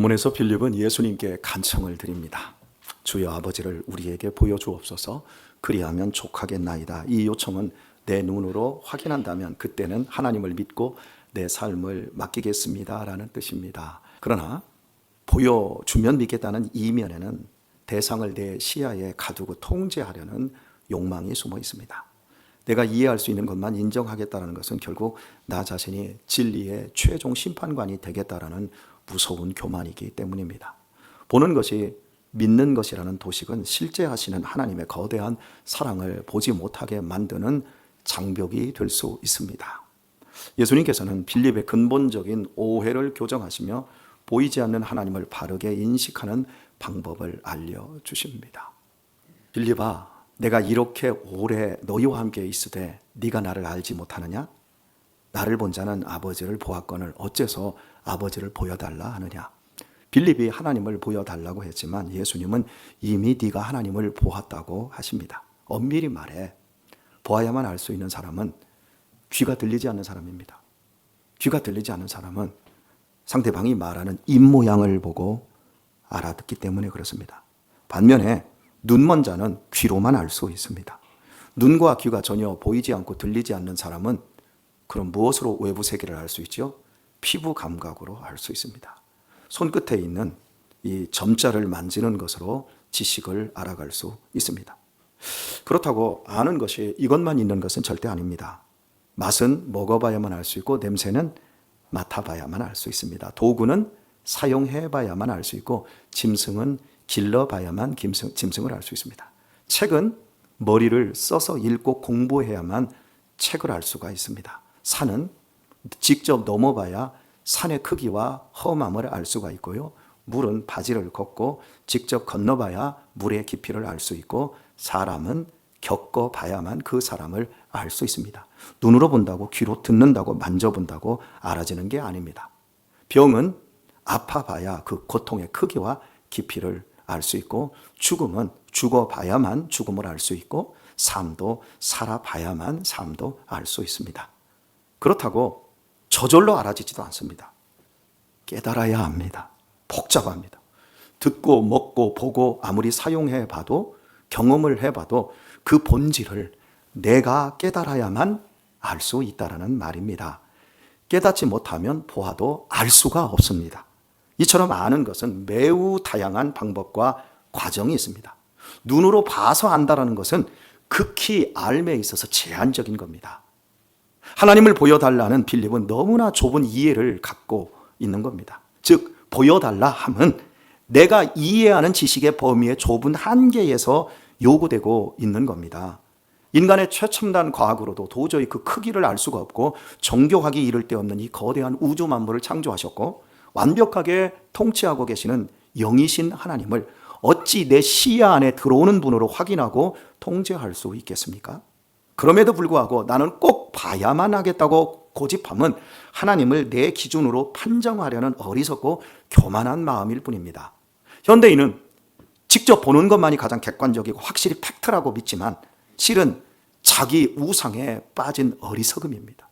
본문에서 빌립은 예수님께 간청을 드립니다. 주여 아버지를 우리에게 보여주옵소서. 그리하면 족하겠나이다. 이 요청은 내 눈으로 확인한다면 그때는 하나님을 믿고 내 삶을 맡기겠습니다 라는 뜻입니다. 그러나 보여주면 믿겠다는 이면에는 대상을 내 시야에 가두고 통제하려는 욕망이 숨어 있습니다. 내가 이해할 수 있는 것만 인정하겠다는 것은 결국 나 자신이 진리의 최종 심판관이 되겠다라는 무서운 교만이기 때문입니다. 보는 것이 믿는 것이라는 도식은 실제 하시는 하나님의 거대한 사랑을 보지 못하게 만드는 장벽이 될 수 있습니다. 예수님께서는 빌립의 근본적인 오해를 교정하시며 보이지 않는 하나님을 바르게 인식하는 방법을 알려주십니다. 빌립아, 내가 이렇게 오래 너희와 함께 있으되 네가 나를 알지 못하느냐? 나를 본 자는 아버지를 보았거늘 어째서 아버지를 보여달라 하느냐? 빌립이 하나님을 보여달라고 했지만 예수님은 이미 네가 하나님을 보았다고 하십니다. 엄밀히 말해 보아야만 알 수 있는 사람은 귀가 들리지 않는 사람입니다. 귀가 들리지 않는 사람은 상대방이 말하는 입모양을 보고 알아듣기 때문에 그렇습니다. 반면에 눈먼 자는 귀로만 알 수 있습니다. 눈과 귀가 전혀 보이지 않고 들리지 않는 사람은 그럼 무엇으로 외부 세계를 알 수 있죠? 피부 감각으로 알 수 있습니다. 손끝에 있는 이 점자를 만지는 것으로 지식을 알아갈 수 있습니다. 그렇다고 아는 것이 이것만 있는 것은 절대 아닙니다. 맛은 먹어봐야만 알 수 있고 냄새는 맡아봐야만 알 수 있습니다. 도구는 사용해봐야만 알 수 있고 짐승은 길러봐야만 짐승을 알 수 있습니다. 책은 머리를 써서 읽고 공부해야만 책을 알 수가 있습니다. 산은 직접 넘어봐야 산의 크기와 험함을 알 수가 있고요. 물은 바지를 걷고 직접 건너봐야 물의 깊이를 알 수 있고 사람은 겪어봐야만 그 사람을 알 수 있습니다. 눈으로 본다고 귀로 듣는다고 만져본다고 알아지는 게 아닙니다. 병은 아파봐야 그 고통의 크기와 깊이를 알 수 있고 죽음은 죽어봐야만 죽음을 알 수 있고 삶도 살아봐야만 삶도 알 수 있습니다. 그렇다고 저절로 알아지지도 않습니다. 깨달아야 합니다. 복잡합니다. 듣고 먹고 보고 아무리 사용해봐도 경험을 해봐도 그 본질을 내가 깨달아야만 알 수 있다는 말입니다. 깨닫지 못하면 보아도 알 수가 없습니다. 이처럼 아는 것은 매우 다양한 방법과 과정이 있습니다. 눈으로 봐서 안다는 것은 극히 알매 있어서 제한적인 겁니다. 하나님을 보여달라는 빌립은 너무나 좁은 이해를 갖고 있는 겁니다. 즉 보여달라 함은 내가 이해하는 지식의 범위의 좁은 한계에서 요구되고 있는 겁니다. 인간의 최첨단 과학으로도 도저히 그 크기를 알 수가 없고 정교하기 이를 데 없는 이 거대한 우주 만물을 창조하셨고 완벽하게 통치하고 계시는 영이신 하나님을 어찌 내 시야 안에 들어오는 분으로 확인하고 통제할 수 있겠습니까? 그럼에도 불구하고 나는 꼭 봐야만 하겠다고 고집함은 하나님을 내 기준으로 판정하려는 어리석고 교만한 마음일 뿐입니다. 현대인은 직접 보는 것만이 가장 객관적이고 확실히 팩트라고 믿지만 실은 자기 우상에 빠진 어리석음입니다.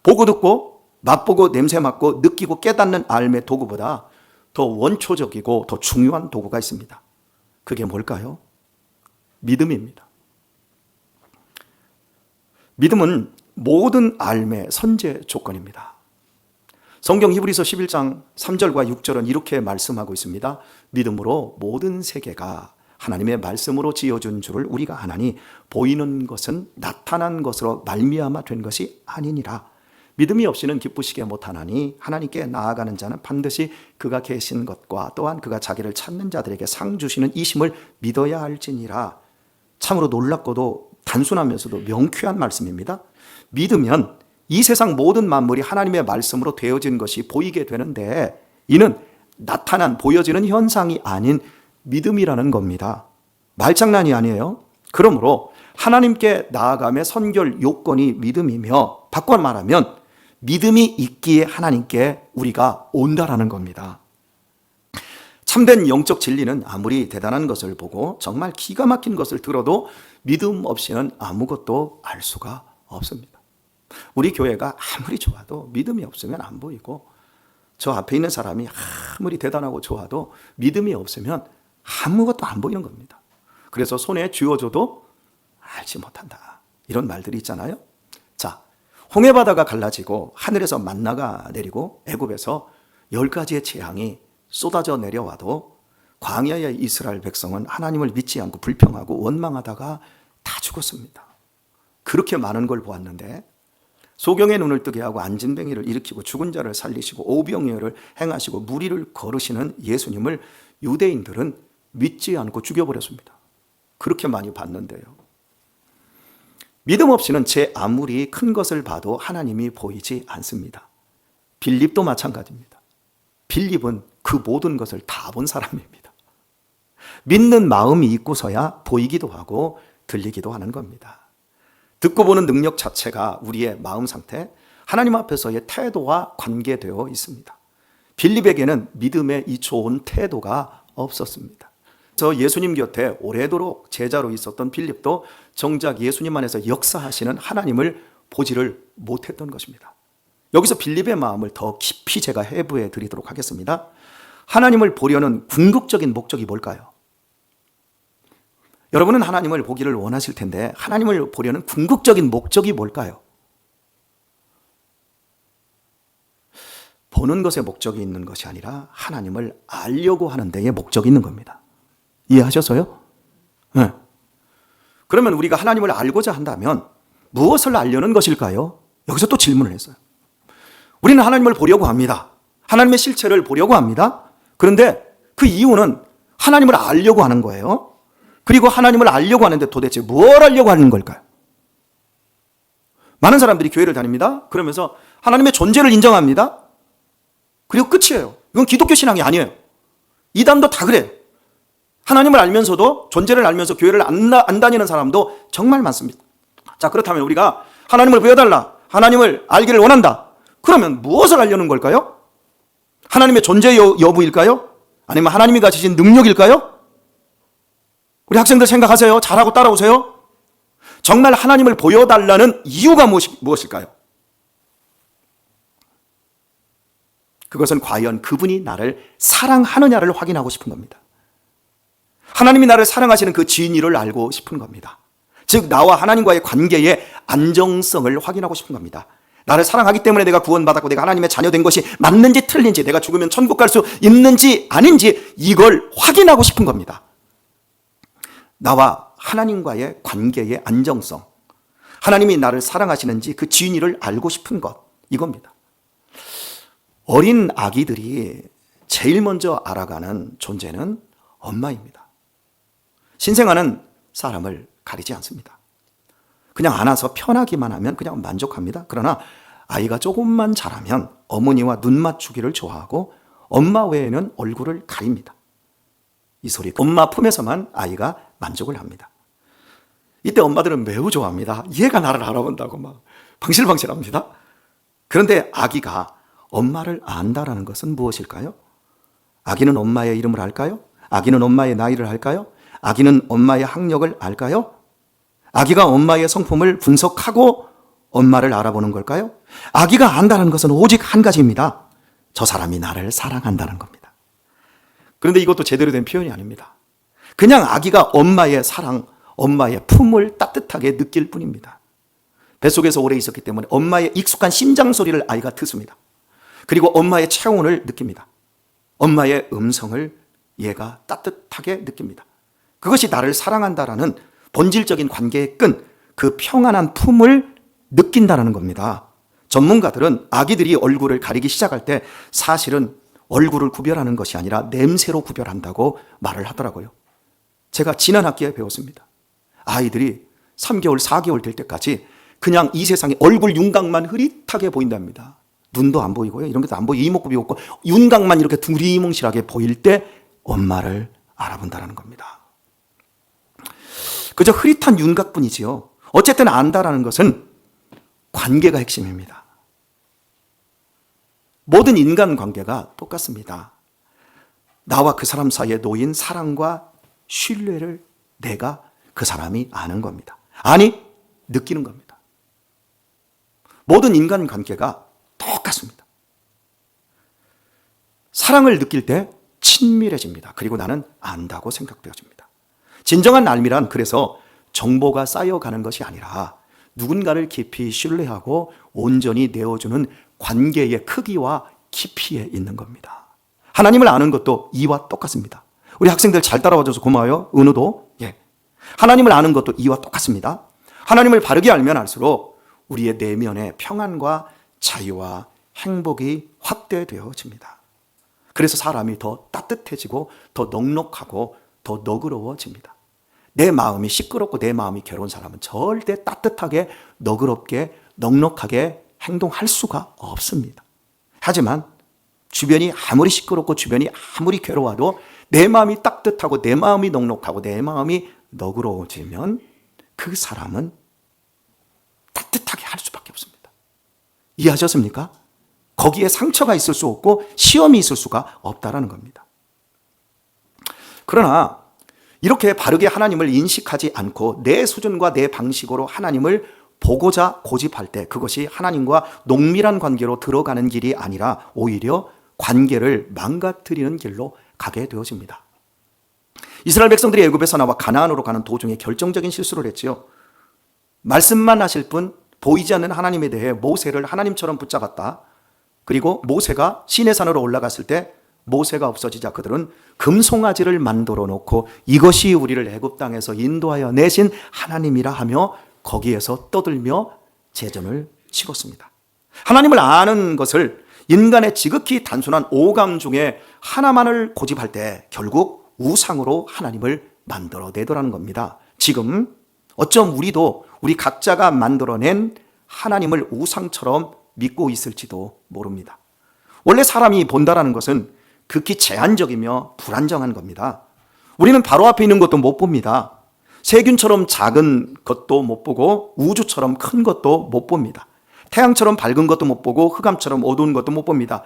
보고 듣고 맛보고 냄새 맡고 느끼고 깨닫는 알매 도구보다 더 원초적이고 더 중요한 도구가 있습니다. 그게 뭘까요? 믿음입니다. 믿음은 모든 알매 선제 조건입니다. 성경 히브리서 11장 3절과 6절은 이렇게 말씀하고 있습니다. 믿음으로 모든 세계가 하나님의 말씀으로 지어준 줄을 우리가 아나니 보이는 것은 나타난 것으로 말미암아 된 것이 아니니라. 믿음이 없이는 기쁘시게 못하나니 하나님께 나아가는 자는 반드시 그가 계신 것과 또한 그가 자기를 찾는 자들에게 상 주시는 이심을 믿어야 할지니라. 참으로 놀랍고도 단순하면서도 명쾌한 말씀입니다. 믿으면 이 세상 모든 만물이 하나님의 말씀으로 되어진 것이 보이게 되는데 이는 나타난 보여지는 현상이 아닌 믿음이라는 겁니다. 말장난이 아니에요. 그러므로 하나님께 나아감의 선결 요건이 믿음이며 바꿔 말하면 믿음이 있기에 하나님께 우리가 온다라는 겁니다. 참된 영적 진리는 아무리 대단한 것을 보고 정말 기가 막힌 것을 들어도 믿음 없이는 아무것도 알 수가 없습니다. 우리 교회가 아무리 좋아도 믿음이 없으면 안 보이고 저 앞에 있는 사람이 아무리 대단하고 좋아도 믿음이 없으면 아무것도 안 보이는 겁니다. 그래서 손에 쥐어줘도 알지 못한다. 이런 말들이 있잖아요. 자, 홍해바다가 갈라지고 하늘에서 만나가 내리고 애굽에서 10가지의 재앙이 쏟아져 내려와도 광야의 이스라엘 백성은 하나님을 믿지 않고 불평하고 원망하다가 다 죽었습니다. 그렇게 많은 걸 보았는데 소경의 눈을 뜨게 하고 안진뱅이를 일으키고 죽은 자를 살리시고 오병이어를 행하시고 무리를 거르시는 예수님을 유대인들은 믿지 않고 죽여버렸습니다. 그렇게 많이 봤는데요. 믿음 없이는 제 아무리 큰 것을 봐도 하나님이 보이지 않습니다. 빌립도 마찬가지입니다. 빌립은 그 모든 것을 다 본 사람입니다. 믿는 마음이 있고서야 보이기도 하고 들리기도 하는 겁니다. 듣고 보는 능력 자체가 우리의 마음 상태, 하나님 앞에서의 태도와 관계되어 있습니다. 빌립에게는 믿음의 이 좋은 태도가 없었습니다. 저 예수님 곁에 오래도록 제자로 있었던 빌립도 정작 예수님 안에서 역사하시는 하나님을 보지를 못했던 것입니다. 여기서 빌립의 마음을 더 깊이 제가 해부해 드리도록 하겠습니다. 하나님을 보려는 궁극적인 목적이 뭘까요? 여러분은 하나님을 보기를 원하실 텐데 하나님을 보려는 궁극적인 목적이 뭘까요? 보는 것에 목적이 있는 것이 아니라 하나님을 알려고 하는 데에 목적이 있는 겁니다. 이해하셨어요? 네. 그러면 우리가 하나님을 알고자 한다면 무엇을 알려는 것일까요? 여기서 또 질문을 했어요. 우리는 하나님을 보려고 합니다. 하나님의 실체를 보려고 합니다. 그런데 그 이유는 하나님을 알려고 하는 거예요. 그리고 하나님을 알려고 하는데 도대체 뭘 알려고 하는 걸까요? 많은 사람들이 교회를 다닙니다. 그러면서 하나님의 존재를 인정합니다. 그리고 끝이에요. 이건 기독교 신앙이 아니에요. 이단도 다 그래요. 하나님을 알면서도 존재를 알면서 교회를 안 다니는 사람도 정말 많습니다. 자, 그렇다면 우리가 하나님을 보여달라, 하나님을 알기를 원한다. 그러면 무엇을 알려는 걸까요? 하나님의 존재 여부일까요? 아니면 하나님이 가지신 능력일까요? 우리 학생들 생각하세요. 잘하고 따라오세요. 정말 하나님을 보여달라는 이유가 무엇일까요? 그것은 과연 그분이 나를 사랑하느냐를 확인하고 싶은 겁니다. 하나님이 나를 사랑하시는 그 진리를 알고 싶은 겁니다. 즉 나와 하나님과의 관계의 안정성을 확인하고 싶은 겁니다. 나를 사랑하기 때문에 내가 구원받았고 내가 하나님의 자녀된 것이 맞는지 틀린지, 내가 죽으면 천국 갈 수 있는지 아닌지 이걸 확인하고 싶은 겁니다. 나와 하나님과의 관계의 안정성, 하나님이 나를 사랑하시는지 그 진리를 알고 싶은 것, 이겁니다. 어린 아기들이 제일 먼저 알아가는 존재는 엄마입니다. 신생아는 사람을 가리지 않습니다. 그냥 안아서 편하기만 하면 그냥 만족합니다. 그러나 아이가 조금만 자라면 어머니와 눈 맞추기를 좋아하고 엄마 외에는 얼굴을 가립니다. 이 소리, 엄마 품에서만 아이가 만족을 합니다. 이때 엄마들은 매우 좋아합니다. 얘가 나를 알아본다고 막 방실방실합니다. 그런데 아기가 엄마를 안다라는 것은 무엇일까요? 아기는 엄마의 이름을 알까요? 아기는 엄마의 나이를 알까요? 아기는 엄마의 학력을 알까요? 아기가 엄마의 성품을 분석하고 엄마를 알아보는 걸까요? 아기가 안다는 것은 오직 한 가지입니다. 저 사람이 나를 사랑한다는 겁니다. 그런데 이것도 제대로 된 표현이 아닙니다. 그냥 아기가 엄마의 사랑, 엄마의 품을 따뜻하게 느낄 뿐입니다. 뱃속에서 오래 있었기 때문에 엄마의 익숙한 심장 소리를 아이가 듣습니다. 그리고 엄마의 체온을 느낍니다. 엄마의 음성을 얘가 따뜻하게 느낍니다. 그것이 나를 사랑한다라는 본질적인 관계의 끈, 그 평안한 품을 느낀다는 겁니다. 전문가들은 아기들이 얼굴을 가리기 시작할 때 사실은 얼굴을 구별하는 것이 아니라 냄새로 구별한다고 말을 하더라고요. 제가 지난 학기에 배웠습니다. 아이들이 3개월, 4개월 될 때까지 그냥 이 세상에 얼굴 윤곽만 흐릿하게 보인답니다. 눈도 안 보이고요. 이런 것도 안 보이고 이목구비 없고 윤곽만 이렇게 두리뭉실하게 보일 때 엄마를 알아본다는 겁니다. 그저 흐릿한 윤곽뿐이지요. 어쨌든 안다라는 것은 관계가 핵심입니다. 모든 인간 관계가 똑같습니다. 나와 그 사람 사이에 놓인 사랑과 신뢰를 내가 그 사람이 아는 겁니다. 아니, 느끼는 겁니다. 모든 인간 관계가 똑같습니다. 사랑을 느낄 때 친밀해집니다. 그리고 나는 안다고 생각되어집니다. 진정한 알미란 그래서 정보가 쌓여가는 것이 아니라 누군가를 깊이 신뢰하고 온전히 내어주는 관계의 크기와 깊이에 있는 겁니다. 하나님을 아는 것도 이와 똑같습니다. 우리 학생들 잘 따라와줘서 고마워요. 은우도. 예. 하나님을 아는 것도 이와 똑같습니다. 하나님을 바르게 알면 알수록 우리의 내면의 평안과 자유와 행복이 확대되어집니다. 그래서 사람이 더 따뜻해지고 더 넉넉하고 더 너그러워집니다. 내 마음이 시끄럽고 내 마음이 괴로운 사람은 절대 따뜻하게 너그럽게 넉넉하게 행동할 수가 없습니다. 하지만 주변이 아무리 시끄럽고 주변이 아무리 괴로워도 내 마음이 따뜻하고 내 마음이 넉넉하고 내 마음이 너그러워지면 그 사람은 따뜻하게 할 수밖에 없습니다. 이해하셨습니까? 거기에 상처가 있을 수 없고 시험이 있을 수가 없다라는 겁니다. 그러나 이렇게 바르게 하나님을 인식하지 않고 내 수준과 내 방식으로 하나님을 보고자 고집할 때 그것이 하나님과 농밀한 관계로 들어가는 길이 아니라 오히려 관계를 망가뜨리는 길로 가게 되어집니다. 이스라엘 백성들이 애굽에서 나와 가나안으로 가는 도중에 결정적인 실수를 했지요. 말씀만 하실 분 보이지 않는 하나님에 대해 모세를 하나님처럼 붙잡았다. 그리고 모세가 시내산으로 올라갔을 때 모세가 없어지자 그들은 금송아지를 만들어 놓고 이것이 우리를 애굽 땅에서 인도하여 내신 하나님이라 하며 거기에서 떠들며 제전을 치렀습니다. 하나님을 아는 것을 인간의 지극히 단순한 오감 중에 하나만을 고집할 때 결국 우상으로 하나님을 만들어내더라는 겁니다. 지금 어쩜 우리도 우리 각자가 만들어낸 하나님을 우상처럼 믿고 있을지도 모릅니다. 원래 사람이 본다라는 것은 극히 제한적이며 불안정한 겁니다. 우리는 바로 앞에 있는 것도 못 봅니다. 세균처럼 작은 것도 못 보고 우주처럼 큰 것도 못 봅니다. 태양처럼 밝은 것도 못 보고 흑암처럼 어두운 것도 못 봅니다.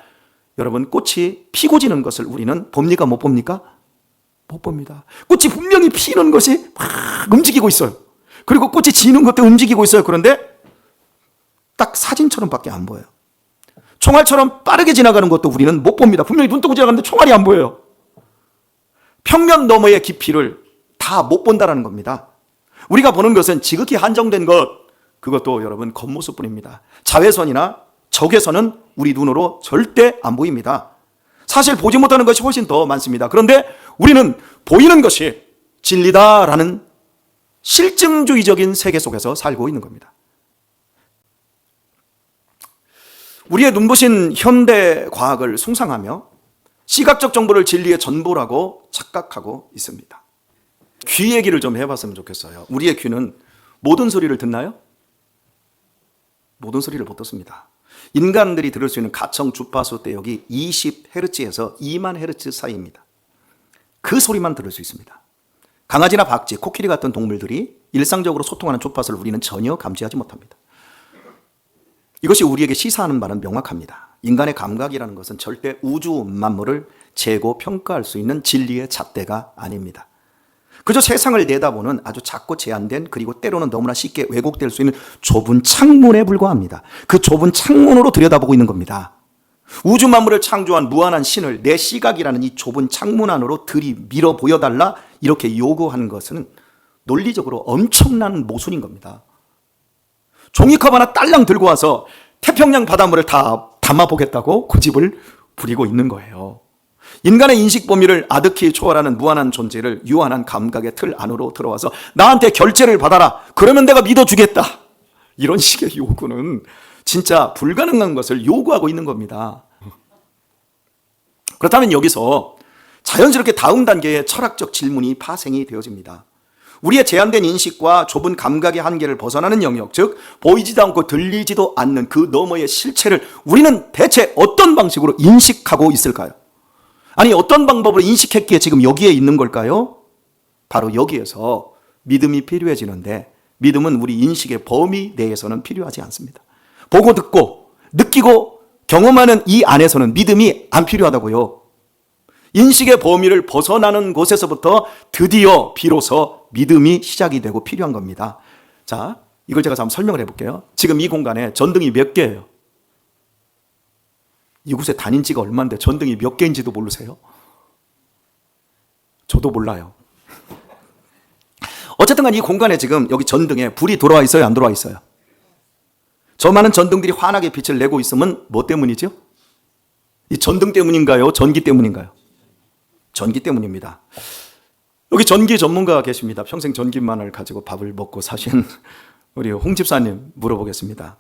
여러분, 꽃이 피고 지는 것을 우리는 봅니까? 못 봅니까? 못 봅니다. 꽃이 분명히 피는 것이 막 움직이고 있어요. 그리고 꽃이 지는 것도 움직이고 있어요. 그런데 딱 사진처럼밖에 안 보여요. 총알처럼 빠르게 지나가는 것도 우리는 못 봅니다. 분명히 눈 뜨고 지나가는데 총알이 안 보여요. 평면 너머의 깊이를 다 못 본다는 겁니다. 우리가 보는 것은 지극히 한정된 것, 그것도 여러분 겉모습뿐입니다. 자외선이나 적외선은 우리 눈으로 절대 안 보입니다. 사실 보지 못하는 것이 훨씬 더 많습니다. 그런데 우리는 보이는 것이 진리다라는 실증주의적인 세계 속에서 살고 있는 겁니다. 우리의 눈부신 현대 과학을 숭상하며 시각적 정보를 진리의 전부라고 착각하고 있습니다. 귀 얘기를 좀 해봤으면 좋겠어요. 우리의 귀는 모든 소리를 듣나요? 모든 소리를 못 듣습니다. 인간들이 들을 수 있는 가청 주파수 대역이 20Hz에서 2만 Hz 사이입니다. 그 소리만 들을 수 있습니다. 강아지나 박쥐, 코끼리 같은 동물들이 일상적으로 소통하는 주파수를 우리는 전혀 감지하지 못합니다. 이것이 우리에게 시사하는 바는 명확합니다. 인간의 감각이라는 것은 절대 우주 만물을 재고 평가할 수 있는 진리의 잣대가 아닙니다. 그저 세상을 내다보는 아주 작고 제한된 그리고 때로는 너무나 쉽게 왜곡될 수 있는 좁은 창문에 불과합니다. 그 좁은 창문으로 들여다보고 있는 겁니다. 우주 만물을 창조한 무한한 신을 내 시각이라는 이 좁은 창문 안으로 들이밀어 보여달라 이렇게 요구하는 것은 논리적으로 엄청난 모순인 겁니다. 종이컵 하나 딸랑 들고 와서 태평양 바닷물을 다 담아보겠다고 고집을 부리고 있는 거예요. 인간의 인식 범위를 아득히 초월하는 무한한 존재를 유한한 감각의 틀 안으로 들어와서 나한테 결제를 받아라. 그러면 내가 믿어주겠다. 이런 식의 요구는 진짜 불가능한 것을 요구하고 있는 겁니다. 그렇다면 여기서 자연스럽게 다음 단계의 철학적 질문이 파생이 되어집니다. 우리의 제한된 인식과 좁은 감각의 한계를 벗어나는 영역, 즉 보이지도 않고 들리지도 않는 그 너머의 실체를 우리는 대체 어떤 방식으로 인식하고 있을까요? 아니, 어떤 방법으로 인식했기에 지금 여기에 있는 걸까요? 바로 여기에서 믿음이 필요해지는데, 믿음은 우리 인식의 범위 내에서는 필요하지 않습니다. 보고 듣고 느끼고 경험하는 이 안에서는 믿음이 안 필요하다고요. 인식의 범위를 벗어나는 곳에서부터 드디어 비로소 믿음이 시작이 되고 필요한 겁니다. 자, 이걸 제가 한번 설명을 해볼게요. 지금 이 공간에 전등이 몇 개예요? 이곳에 다닌 지가 얼마인데 전등이 몇 개인지도 모르세요? 저도 몰라요. 어쨌든 간 이 공간에 지금 여기 전등에 불이 들어와 있어요? 안 들어와 있어요? 저 많은 전등들이 환하게 빛을 내고 있으면 뭐 때문이죠? 이 전등 때문인가요? 전기 때문인가요? 전기 때문입니다. 여기 전기 전문가가 계십니다. 평생 전기만을 가지고 밥을 먹고 사신 우리 홍 집사님 물어보겠습니다.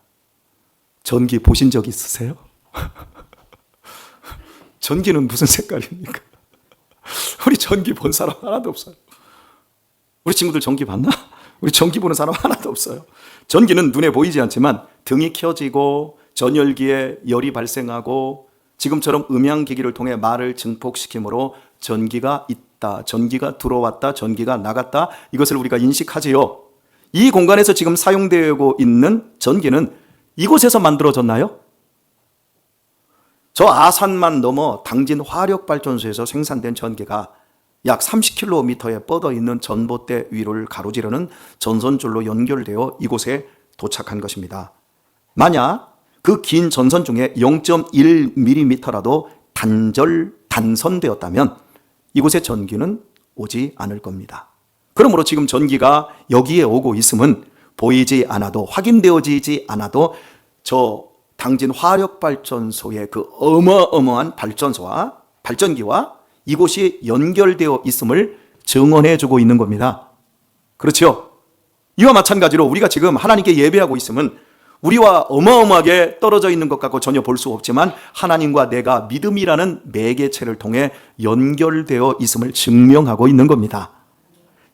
전기 보신 적 있으세요? 전기는 무슨 색깔입니까? 우리 전기 본 사람 하나도 없어요. 우리 친구들 전기 봤나? 우리 전기 보는 사람 하나도 없어요. 전기는 눈에 보이지 않지만 등이 켜지고 전열기에 열이 발생하고 지금처럼 음향기기를 통해 말을 증폭시키므로 전기가 있다, 전기가 들어왔다, 전기가 나갔다, 이것을 우리가 인식하지요. 이 공간에서 지금 사용되고 있는 전기는 이곳에서 만들어졌나요? 저 아산만 넘어 당진 화력발전소에서 생산된 전기가 약 30km에 뻗어 있는 전봇대 위를 가로지르는 전선줄로 연결되어 이곳에 도착한 것입니다. 만약 그 긴 전선 중에 0.1mm라도 단선되었다면 이곳에 전기는 오지 않을 겁니다. 그러므로 지금 전기가 여기에 오고 있음은 보이지 않아도, 확인되어지지 않아도 저 당진 화력발전소의 그 어마어마한 발전소와 발전기와 이곳이 연결되어 있음을 증언해 주고 있는 겁니다. 그렇죠? 이와 마찬가지로 우리가 지금 하나님께 예배하고 있음은 우리와 어마어마하게 떨어져 있는 것 같고 전혀 볼 수 없지만 하나님과 내가 믿음이라는 매개체를 통해 연결되어 있음을 증명하고 있는 겁니다.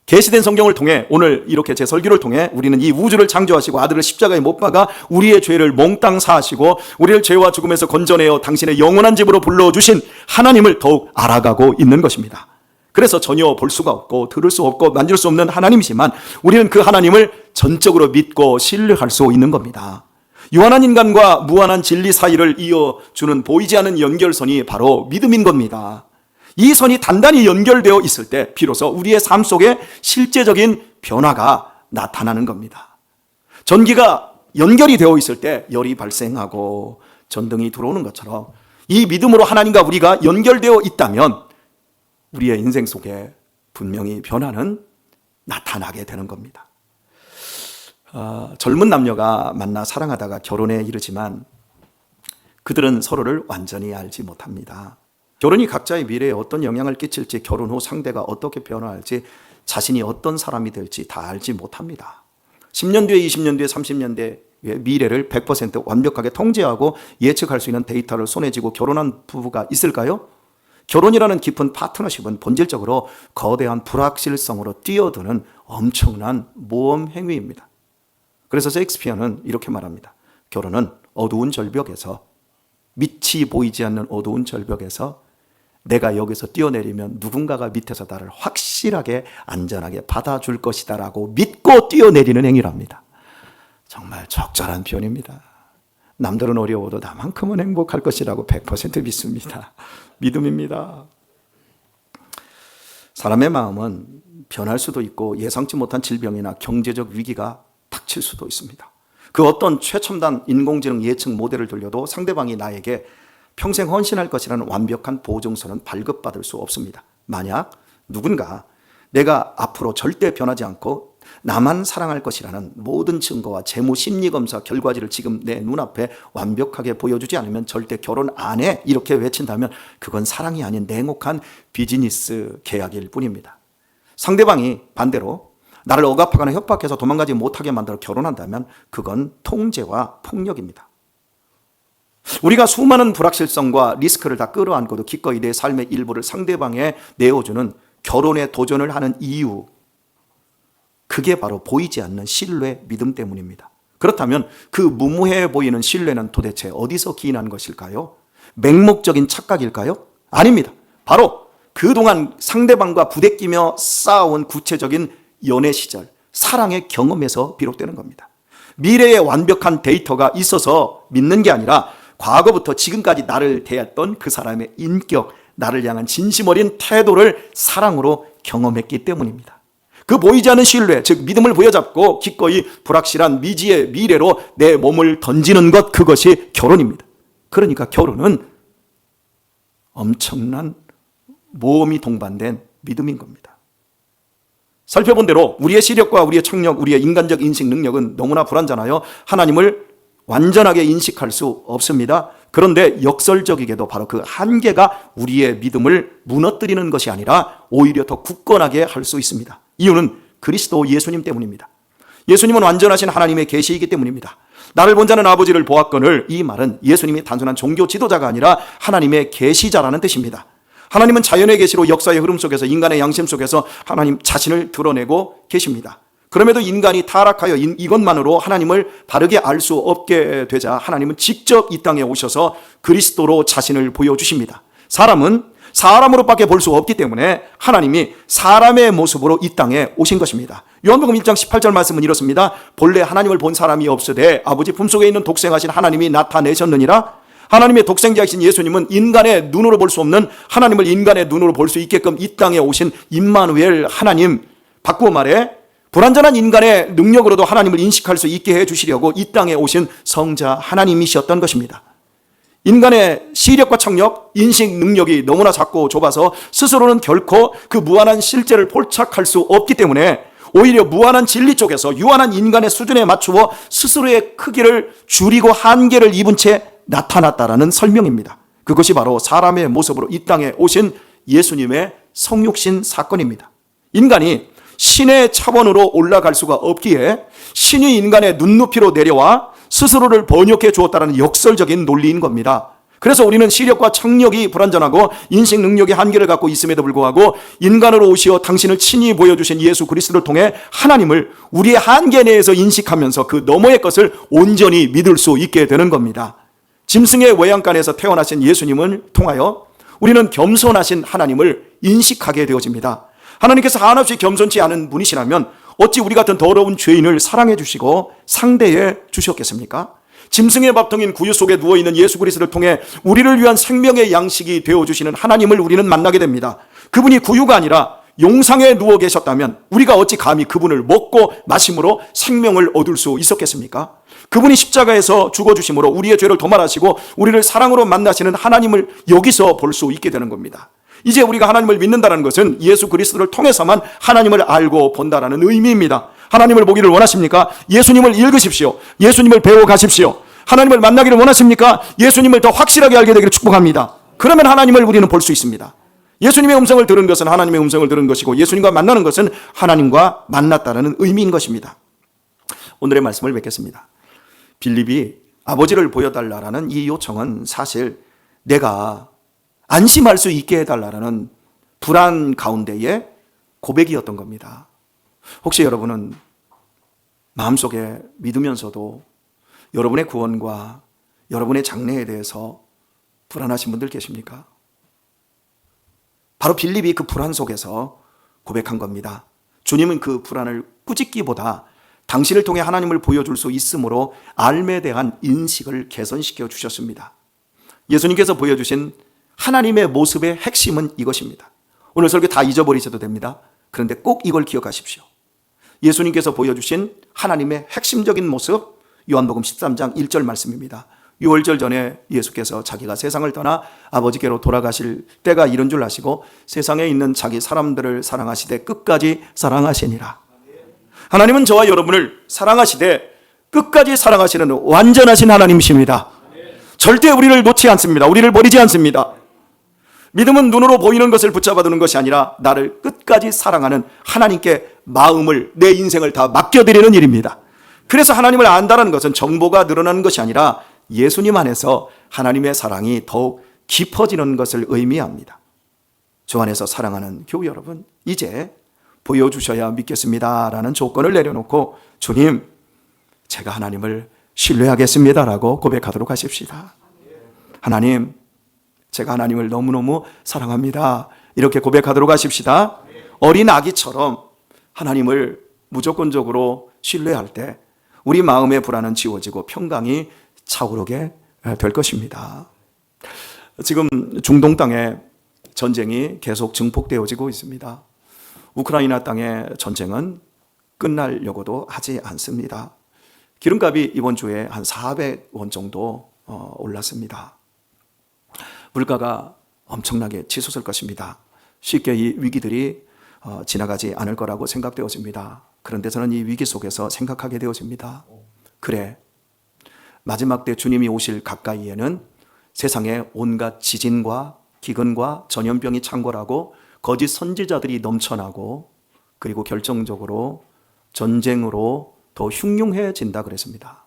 계시된 성경을 통해 오늘 이렇게 제 설교를 통해 우리는 이 우주를 창조하시고 아들을 십자가에 못 박아 우리의 죄를 몽땅 사하시고 우리를 죄와 죽음에서 건져내어 당신의 영원한 집으로 불러주신 하나님을 더욱 알아가고 있는 것입니다. 그래서 전혀 볼 수가 없고 들을 수 없고 만질 수 없는 하나님이지만 우리는 그 하나님을 전적으로 믿고 신뢰할 수 있는 겁니다. 유한한 인간과 무한한 진리 사이를 이어주는 보이지 않는 연결선이 바로 믿음인 겁니다. 이 선이 단단히 연결되어 있을 때 비로소 우리의 삶 속에 실제적인 변화가 나타나는 겁니다. 전기가 연결이 되어 있을 때 열이 발생하고 전등이 들어오는 것처럼 이 믿음으로 하나님과 우리가 연결되어 있다면 우리의 인생 속에 분명히 변화는 나타나게 되는 겁니다. 젊은 남녀가 만나 사랑하다가 결혼에 이르지만 그들은 서로를 완전히 알지 못합니다. 결혼이 각자의 미래에 어떤 영향을 끼칠지, 결혼 후 상대가 어떻게 변화할지, 자신이 어떤 사람이 될지 다 알지 못합니다. 10년 뒤에, 20년 뒤에, 30년 뒤에 미래를 100% 완벽하게 통제하고 예측할 수 있는 데이터를 손에 쥐고 결혼한 부부가 있을까요? 결혼이라는 깊은 파트너십은 본질적으로 거대한 불확실성으로 뛰어드는 엄청난 모험 행위입니다. 그래서 셰익스피어는 이렇게 말합니다. 결혼은 어두운 절벽에서, 밑이 보이지 않는 어두운 절벽에서 내가 여기서 뛰어내리면 누군가가 밑에서 나를 확실하게 안전하게 받아줄 것이다 라고 믿고 뛰어내리는 행위랍니다. 정말 적절한 표현입니다. 남들은 어려워도 나만큼은 행복할 것이라고 100% 믿습니다. 믿음입니다. 사람의 마음은 변할 수도 있고 예상치 못한 질병이나 경제적 위기가 닥칠 수도 있습니다. 그 어떤 최첨단 인공지능 예측 모델을 돌려도 상대방이 나에게 평생 헌신할 것이라는 완벽한 보증서는 발급받을 수 없습니다. 만약 누군가 내가 앞으로 절대 변하지 않고 나만 사랑할 것이라는 모든 증거와 재무 심리검사 결과지를 지금 내 눈앞에 완벽하게 보여주지 않으면 절대 결혼 안 해 이렇게 외친다면 그건 사랑이 아닌 냉혹한 비즈니스 계약일 뿐입니다. 상대방이 반대로 나를 억압하거나 협박해서 도망가지 못하게 만들어 결혼한다면 그건 통제와 폭력입니다. 우리가 수많은 불확실성과 리스크를 다 끌어안고도 기꺼이 내 삶의 일부를 상대방에 내어주는 결혼에 도전을 하는 이유, 그게 바로 보이지 않는 신뢰, 믿음 때문입니다. 그렇다면 그 무모해 보이는 신뢰는 도대체 어디서 기인한 것일까요? 맹목적인 착각일까요? 아닙니다. 바로 그동안 상대방과 부대끼며 쌓아온 구체적인 연애 시절, 사랑의 경험에서 비롯되는 겁니다. 미래의 완벽한 데이터가 있어서 믿는 게 아니라 과거부터 지금까지 나를 대했던 그 사람의 인격, 나를 향한 진심 어린 태도를 사랑으로 경험했기 때문입니다. 그 보이지 않는 신뢰, 즉 믿음을 부여잡고 기꺼이 불확실한 미지의 미래로 내 몸을 던지는 것, 그것이 결혼입니다. 그러니까 결혼은 엄청난 모험이 동반된 믿음인 겁니다. 살펴본 대로 우리의 시력과 우리의 청력, 우리의 인간적 인식 능력은 너무나 불완전하여 하나님을 완전하게 인식할 수 없습니다. 그런데 역설적이게도 바로 그 한계가 우리의 믿음을 무너뜨리는 것이 아니라 오히려 더 굳건하게 할 수 있습니다. 이유는 그리스도 예수님 때문입니다. 예수님은 완전하신 하나님의 계시이기 때문입니다. 나를 본 자는 아버지를 보았거늘, 이 말은 예수님이 단순한 종교 지도자가 아니라 하나님의 계시자라는 뜻입니다. 하나님은 자연의 계시로 역사의 흐름 속에서, 인간의 양심 속에서 하나님 자신을 드러내고 계십니다. 그럼에도 인간이 타락하여 이것만으로 하나님을 바르게 알 수 없게 되자 하나님은 직접 이 땅에 오셔서 그리스도로 자신을 보여주십니다. 사람은 사람으로밖에 볼 수 없기 때문에 하나님이 사람의 모습으로 이 땅에 오신 것입니다. 요한복음 1장 18절 말씀은 이렇습니다. 본래 하나님을 본 사람이 없으되 아버지 품속에 있는 독생하신 하나님이 나타내셨느니라. 하나님의 독생자이신 예수님은 인간의 눈으로 볼 수 없는 하나님을 인간의 눈으로 볼 수 있게끔 이 땅에 오신 임마누엘 하나님, 바꾸어 말해 불완전한 인간의 능력으로도 하나님을 인식할 수 있게 해주시려고 이 땅에 오신 성자 하나님이셨던 것입니다. 인간의 시력과 청력, 인식 능력이 너무나 작고 좁아서 스스로는 결코 그 무한한 실제를 포착할 수 없기 때문에 오히려 무한한 진리 쪽에서 유한한 인간의 수준에 맞추어 스스로의 크기를 줄이고 한계를 입은 채 나타났다라는 설명입니다. 그것이 바로 사람의 모습으로 이 땅에 오신 예수님의 성육신 사건입니다. 인간이 신의 차원으로 올라갈 수가 없기에 신이 인간의 눈높이로 내려와 스스로를 번역해 주었다는 역설적인 논리인 겁니다. 그래서 우리는 시력과 청력이 불완전하고 인식 능력의 한계를 갖고 있음에도 불구하고 인간으로 오시어 당신을 친히 보여주신 예수 그리스도를 통해 하나님을 우리의 한계 내에서 인식하면서 그 너머의 것을 온전히 믿을 수 있게 되는 겁니다. 짐승의 외양간에서 태어나신 예수님을 통하여 우리는 겸손하신 하나님을 인식하게 되어집니다. 하나님께서 한없이 겸손치 않은 분이시라면 어찌 우리 같은 더러운 죄인을 사랑해 주시고 상대해 주셨겠습니까? 짐승의 밥통인 구유 속에 누워있는 예수 그리스도를 통해 우리를 위한 생명의 양식이 되어주시는 하나님을 우리는 만나게 됩니다. 그분이 구유가 아니라 용상에 누워 계셨다면 우리가 어찌 감히 그분을 먹고 마심으로 생명을 얻을 수 있었겠습니까? 그분이 십자가에서 죽어주심으로 우리의 죄를 도말하시고 우리를 사랑으로 만나시는 하나님을 여기서 볼 수 있게 되는 겁니다. 이제 우리가 하나님을 믿는다는 것은 예수 그리스도를 통해서만 하나님을 알고 본다라는 의미입니다. 하나님을 보기를 원하십니까? 예수님을 읽으십시오. 예수님을 배워가십시오. 하나님을 만나기를 원하십니까? 예수님을 더 확실하게 알게 되기를 축복합니다. 그러면 하나님을 우리는 볼 수 있습니다. 예수님의 음성을 들은 것은 하나님의 음성을 들은 것이고 예수님과 만나는 것은 하나님과 만났다는 의미인 것입니다. 오늘의 말씀을 맺겠습니다. 빌립이 아버지를 보여달라는 이 요청은 사실 내가 안심할 수 있게 해달라는 불안 가운데의 고백이었던 겁니다. 혹시 여러분은 마음속에 믿으면서도 여러분의 구원과 여러분의 장래에 대해서 불안하신 분들 계십니까? 바로 빌립이 그 불안 속에서 고백한 겁니다. 주님은 그 불안을 꾸짖기보다 당신을 통해 하나님을 보여줄 수 있으므로 삶에 대한 인식을 개선시켜 주셨습니다. 예수님께서 보여주신 하나님의 모습의 핵심은 이것입니다. 오늘 설교 다 잊어버리셔도 됩니다. 그런데 꼭 이걸 기억하십시오. 예수님께서 보여주신 하나님의 핵심적인 모습, 요한복음 13장 1절 말씀입니다. 유월절 전에 예수께서 자기가 세상을 떠나 아버지께로 돌아가실 때가 이른 줄 아시고 세상에 있는 자기 사람들을 사랑하시되 끝까지 사랑하시니라. 하나님은 저와 여러분을 사랑하시되 끝까지 사랑하시는 완전하신 하나님이십니다. 절대 우리를 놓지 않습니다. 우리를 버리지 않습니다. 믿음은 눈으로 보이는 것을 붙잡아 두는 것이 아니라 나를 끝까지 사랑하는 하나님께 마음을, 내 인생을 다 맡겨드리는 일입니다. 그래서 하나님을 안다는 것은 정보가 늘어나는 것이 아니라 예수님 안에서 하나님의 사랑이 더욱 깊어지는 것을 의미합니다. 주 안에서 사랑하는 교우 여러분, 이제 보여주셔야 믿겠습니다라는 조건을 내려놓고 주님, 제가 하나님을 신뢰하겠습니다라고 고백하도록 하십시다. 하나님, 제가 하나님을 너무너무 사랑합니다. 이렇게 고백하도록 하십시다. 어린 아기처럼 하나님을 무조건적으로 신뢰할 때 우리 마음의 불안은 지워지고 평강이 차오르게 될 것입니다. 지금 중동 땅에 전쟁이 계속 증폭되어지고 있습니다. 우크라이나 땅의 전쟁은 끝나려고도 하지 않습니다. 기름값이 이번 주에 한 400원 정도 올랐습니다. 물가가 엄청나게 치솟을 것입니다. 쉽게 이 위기들이 지나가지 않을 거라고 생각되어집니다. 그런데 저는 이 위기 속에서 생각하게 되어집니다. 그래, 마지막 때 주님이 오실 가까이에는 세상에 온갖 지진과 기근과 전염병이 창궐하고 거짓 선지자들이 넘쳐나고 그리고 결정적으로 전쟁으로 더 흉흉해진다 그랬습니다.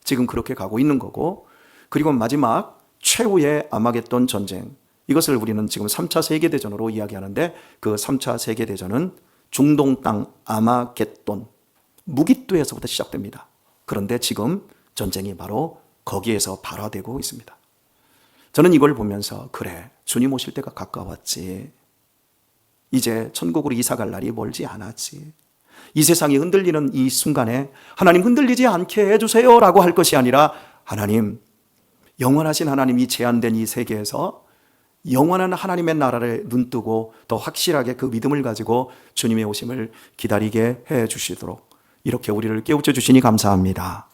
지금 그렇게 가고 있는 거고, 그리고 마지막 최후의 아마겟돈 전쟁, 이것을 우리는 지금 3차 세계대전으로 이야기하는데, 그 3차 세계대전은 중동 땅 아마겟돈, 무기뚜에서부터 시작됩니다. 그런데 지금 전쟁이 바로 거기에서 발화되고 있습니다. 저는 이걸 보면서 그래, 주님 오실 때가 가까웠지. 이제 천국으로 이사갈 날이 멀지 않았지. 이 세상이 흔들리는 이 순간에 하나님 흔들리지 않게 해주세요 라고 할 것이 아니라, 하나님, 영원하신 하나님이 제한된 이 세계에서 영원한 하나님의 나라를 눈뜨고 더 확실하게 그 믿음을 가지고 주님의 오심을 기다리게 해 주시도록 이렇게 우리를 깨우쳐 주시니 감사합니다.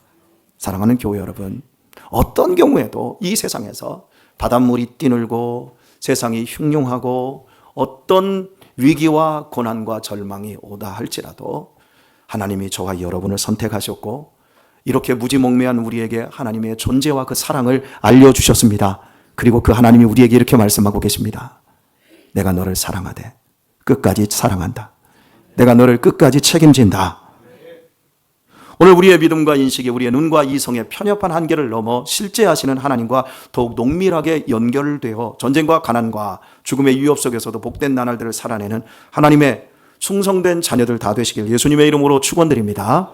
사랑하는 교회 여러분, 어떤 경우에도 이 세상에서 바닷물이 뛰놀고 세상이 흉흉하고 어떤 위기와 고난과 절망이 오다 할지라도 하나님이 저와 여러분을 선택하셨고 이렇게 무지몽매한 우리에게 하나님의 존재와 그 사랑을 알려주셨습니다. 그리고 그 하나님이 우리에게 이렇게 말씀하고 계십니다. 내가 너를 사랑하되 끝까지 사랑한다. 내가 너를 끝까지 책임진다. 오늘 우리의 믿음과 인식이 우리의 눈과 이성의 편협한 한계를 넘어 실제하시는 하나님과 더욱 농밀하게 연결되어 전쟁과 가난과 죽음의 위협 속에서도 복된 나날들을 살아내는 하나님의 충성된 자녀들 다 되시길 예수님의 이름으로 축원드립니다.